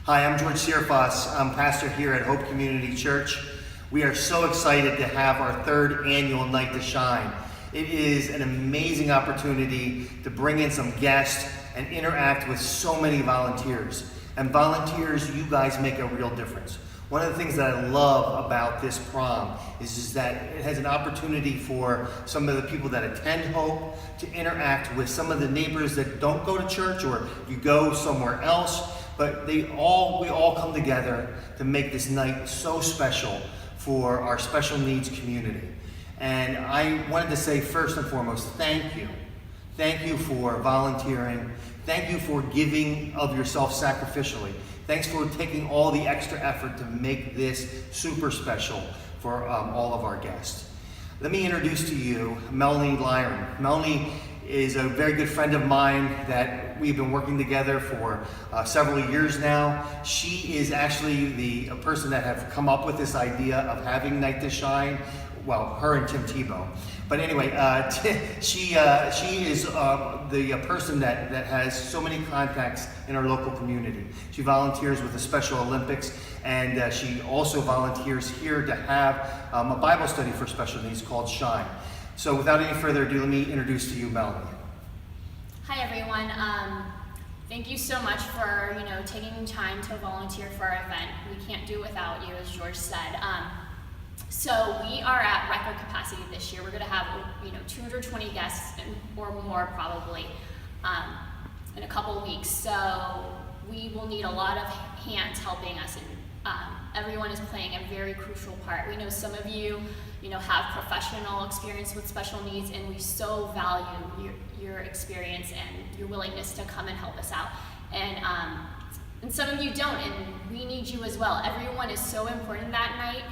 Hi, I'm George Sierfos. I'm pastor here at Hope Community Church. We are so excited to have our third annual Night to Shine. It is an amazing opportunity to bring in some guests and interact with so many volunteers. And volunteers, you guys make a real difference. One of the things that I love about this prom is that it has an opportunity for some of the people that attend Hope to interact with some of the neighbors that don't go to church, or you go somewhere else, but we all come together to make this night so special for our special needs community. And I wanted to say first and foremost, thank you. Thank you for volunteering. Thank you for giving of yourself sacrificially. Thanks for taking all the extra effort to make this super special for all of our guests. Let me introduce to you Melanie Lyron. Melanie is a very good friend of mine that we've been working together for several years now. She is actually the person that have come up with this idea of having Night to Shine. Well, her and Tim Tebow. But anyway, she is the person that has so many contacts in our local community. She volunteers with the Special Olympics, and she also volunteers here to have a Bible study for special needs called Shine. So without any further ado, let me introduce to you Melanie. Hi everyone. Thank you so much for taking time to volunteer for our event. We can't do it without you, as George said. So we are at record capacity this year. We're going to have 220 guests or more probably in a couple weeks. So we will need a lot of hands helping us, and everyone is playing a very crucial part. We know some of you have professional experience with special needs, and we so value your experience and your willingness to come and help us out. And some of you don't, and we need you as well. Everyone is so important that night.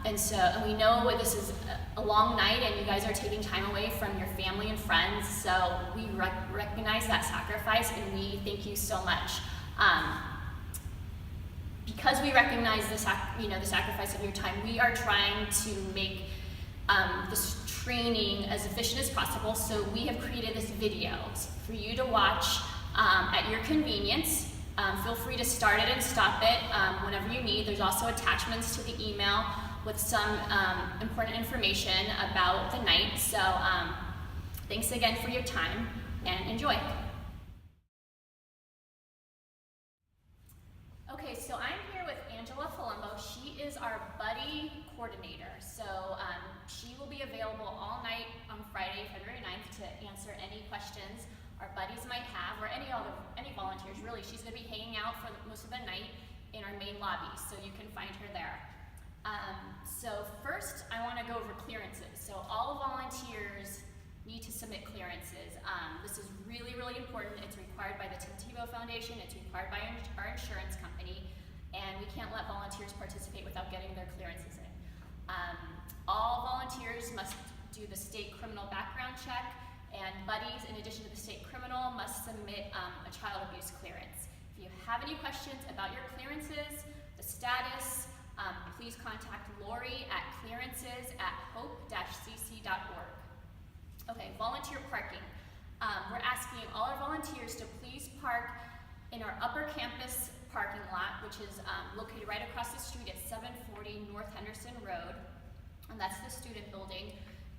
And we know this is a long night, and you guys are taking time away from your family and friends, so we recognize that sacrifice, and we thank you so much. Because we recognize the sacrifice of your time, we are trying to make this training as efficient as possible, so we have created this video for you to watch at your convenience. Feel free to start it and stop it whenever you need. There's also attachments to the email with some important information about the night. So thanks again for your time, and enjoy. Okay, so I'm here with Angela Palumbo. She is our buddy coordinator. So she will be available all night on Friday, February 9th to answer any questions our buddies might have, or any volunteers really. She's going to be hanging out for most of the night in our main lobby, so you can find her there. So first, I want to go over clearances. So all volunteers need to submit clearances. This is really, really important. It's required by the Tim Tebow Foundation. It's required by our insurance company, and we can't let volunteers participate without getting their clearances in. All volunteers must do the state criminal background check, and buddies, in addition to the state criminal, must submit a child abuse clearance. If you have any questions about your clearances, the status, please contact Lori at clearances@hope-cc.org. Okay, volunteer parking. We're asking all our volunteers to please park in our upper campus parking lot, which is located right across the street at 740 North Henderson Road, and that's the student building.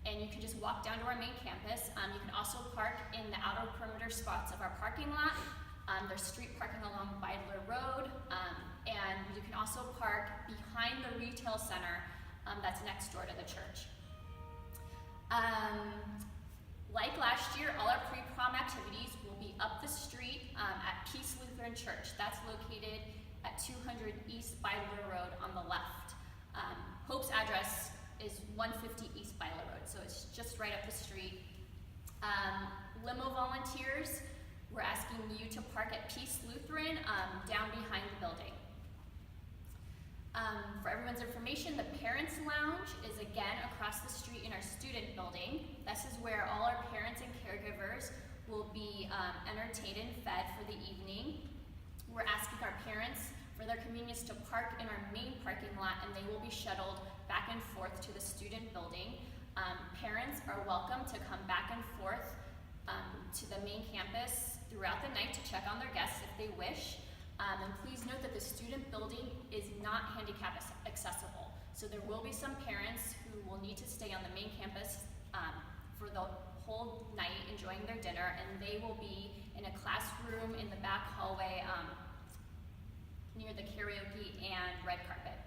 And you can just walk down to our main campus. You can also park in the outer perimeter spots of our parking lot. There's street parking along Beidler Road, and you can also park behind the retail center that's next door to the church. Like last year, all our pre-prom activities will be up the street at Peace Lutheran Church. That's located at 200 East Beidler Road on the left. Hope's address is 150 East Beidler Road, so it's just right up the street. Limo volunteers, we're asking you to park at Peace Lutheran down behind the building. For everyone's information, the Parents Lounge is again across the street in our student building. This is where all our parents and caregivers will be entertained and fed for the evening. We're asking our parents for their convenience to park in our main parking lot, and they will be shuttled back and forth to the student building. Parents are welcome to come back and forth to the main campus throughout the night to check on their guests if they wish. And please note that the student building is not handicap accessible. So there will be some parents who will need to stay on the main campus for the whole night enjoying their dinner, and they will be in a classroom in the back hallway near the karaoke and red carpet.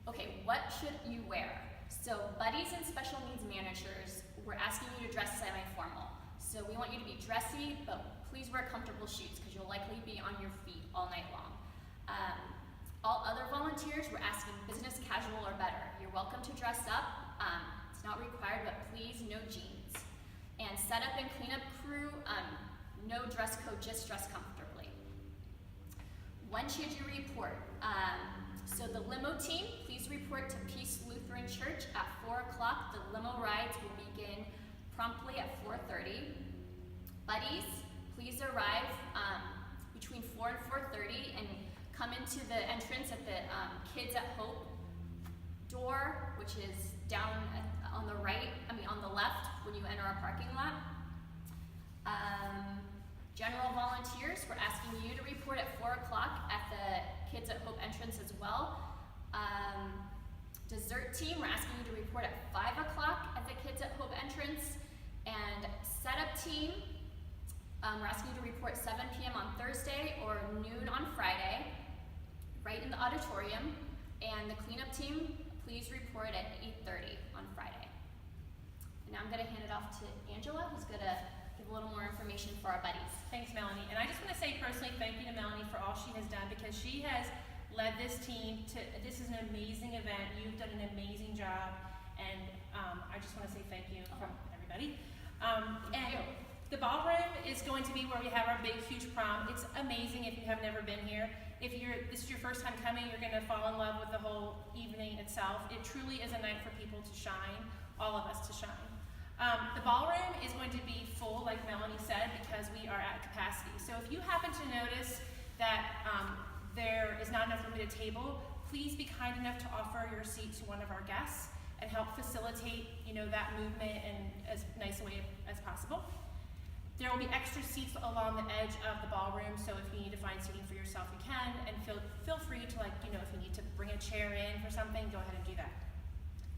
Okay, what should you wear? So buddies and special needs managers, we're asking you to dress semi-formal. So we want you to be dressy, but please wear comfortable shoes because you'll likely be on your feet all night long. All other volunteers, we're asking business casual or better. You're welcome to dress up. It's not required, but please no jeans. And setup and cleanup crew, no dress code, just dress comfortably. When should you report? So the limo team, please report to Peace Lutheran Church at 4 o'clock. The limo rides will begin promptly at 4:30. Buddies, please arrive between 4 and 4:30 and come into the entrance at the Kids at Hope door, which is down on the right, on the left when you enter our parking lot. General volunteers, we're asking you to report at 4 o'clock at the Kids at Hope entrance as well. Dessert team, we're asking you to report at 5 o'clock at the Kids at Hope entrance. And setup team, we're asking you to report 7 p.m. on Thursday or noon on Friday, right in the auditorium. And the cleanup team, please report at 8:30 on Friday. And now I'm going to hand it off to Angela, who's going to give a little more information for our buddies. Thanks, Melanie. And I just want to say personally thank you to Melanie for all she has done, because she has led this team to, this is an amazing event. You've done an amazing job, and I just want to say thank you from everybody. The ballroom is going to be where we have our big, huge prom. It's amazing if you have never been here. If this is your first time coming, you're going to fall in love with the whole evening itself. It truly is a night for people to shine, all of us to shine. The ballroom is going to be full, like Melanie said, because we are at capacity. So if you happen to notice that there is not enough room at a table, please be kind enough to offer your seat to one of our guests and help facilitate, that movement in as nice a way as possible. There will be extra seats along the edge of the ballroom, so if you need to find seating for yourself, you can, and feel free to, if you need to bring a chair in for something, go ahead and do that.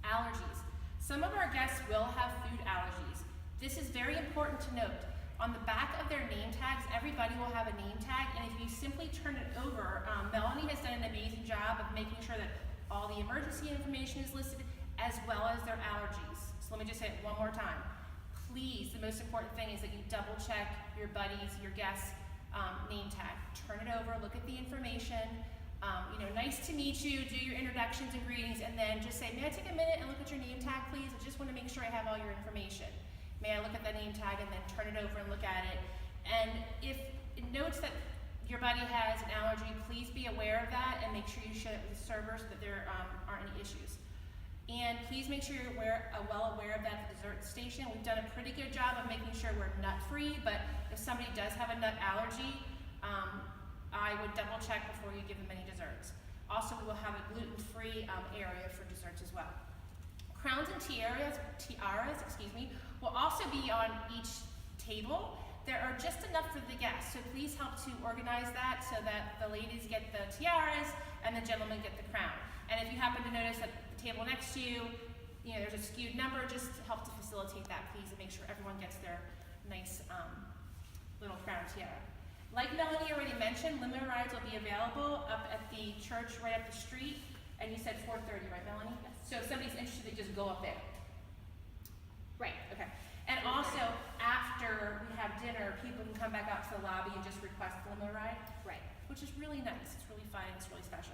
Allergies. Some of our guests will have food allergies. This is very important to note. On the back of their name tags, everybody will have a name tag, and if you simply turn it over, Melanie has done an amazing job of making sure that all the emergency information is listed, as well as their allergies. So let me just say it one more time. Please, the most important thing is that you double check your buddies, your guests' name tag. Turn it over, look at the information. Nice to meet you, do your introductions and greetings, and then just say, may I take a minute and look at your name tag, please? I just want to make sure I have all your information. May I look at the name tag, and then turn it over and look at it. And if it notes that your buddy has an allergy, please be aware of that and make sure you share it with the server so that there aren't any issues. And please make sure you're well aware of that at the dessert station. We've done a pretty good job of making sure we're nut-free, but if somebody does have a nut allergy, I would double check before you give them any desserts. Also, we will have a gluten-free area for desserts as well. Crowns and tiaras, will also be on each table. There are just enough for the guests, so please help to organize that so that the ladies get the tiaras and the gentlemen get the crown. And if you happen to notice that the table next to you, there's a skewed number, just help to facilitate that, please, and make sure everyone gets their nice little crown tiara. Like Melanie already mentioned, limo rides will be available up at the church right up the street, and you said 4:30, right, Melanie? Yes. So if somebody's interested, they just go up there. Right. Okay. And also, after we have dinner, people can come back out to the lobby and just request the limo ride. Right. Which is really nice. It's really fun. It's really special.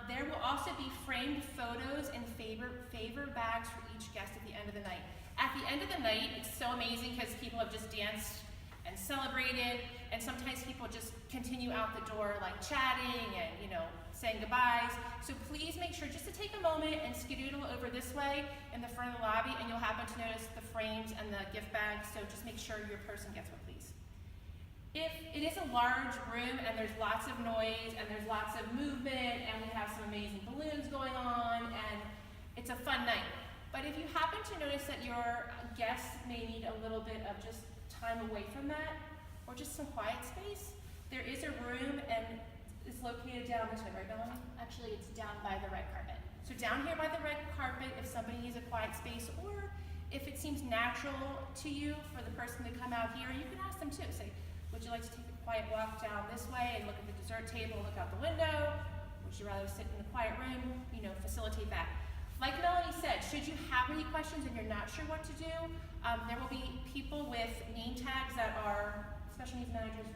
There will also be framed photos and favor bags for each guest at the end of the night. At the end of the night, it's so amazing because people have just danced and celebrated, and sometimes people just continue out the door like chatting and saying goodbyes. So please make sure just to take a moment and skedoodle over this way in the front of the lobby, and you'll happen to notice the frames and the gift bags, so just make sure your person gets one, please. If it is a large room and there's lots of noise and there's lots of movement and we have some amazing balloons going on and it's a fun night, but if you happen to notice that your guests may need a little bit of just time away from that or just some quiet space, There is a room and it's located down this way, right, Melanie? Actually, it's down by the red carpet. So down here by the red carpet, if somebody needs a quiet space, or if it seems natural to you for the person to come out here, you can ask them too. Say, would you like to take a quiet walk down this way and look at the dessert table, look out the window? Would you rather sit in a quiet room? You know, facilitate that. Like Melanie said, should you have any questions and you're not sure what to do, there will be people with name tags that are special needs managers.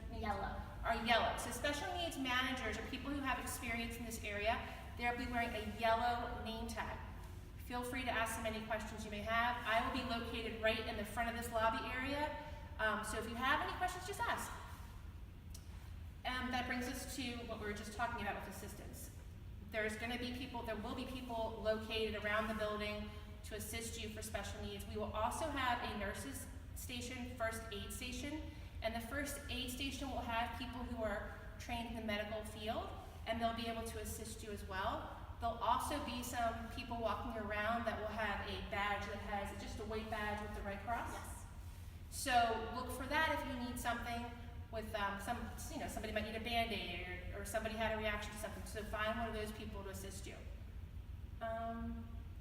Are yellow. So special needs managers are people who have experience in this area. They'll be wearing a yellow name tag. Feel free to ask them any questions you may have. I will be located right in the front of this lobby area. So if you have any questions, just ask. That brings us to what we were just talking about with assistance. There will be people located around the building to assist you for special needs. We will also have a nurses station, first aid station, and the first aid station will have people who are trained in the medical field, and they'll be able to assist you as well. There'll also be some people walking around that will have a badge that has just a white badge with the Red Cross. Yes. So look for that if you need something with somebody might need a Band-Aid or somebody had a reaction to something. So find one of those people to assist you.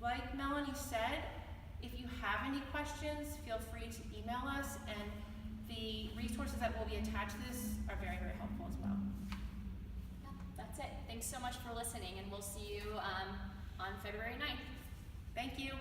Like Melanie said, if you have any questions, feel free to email us, and the resources that will be attached to this are very, very helpful as well. Yeah, that's it. Thanks so much for listening, and we'll see you on February 9th. Thank you.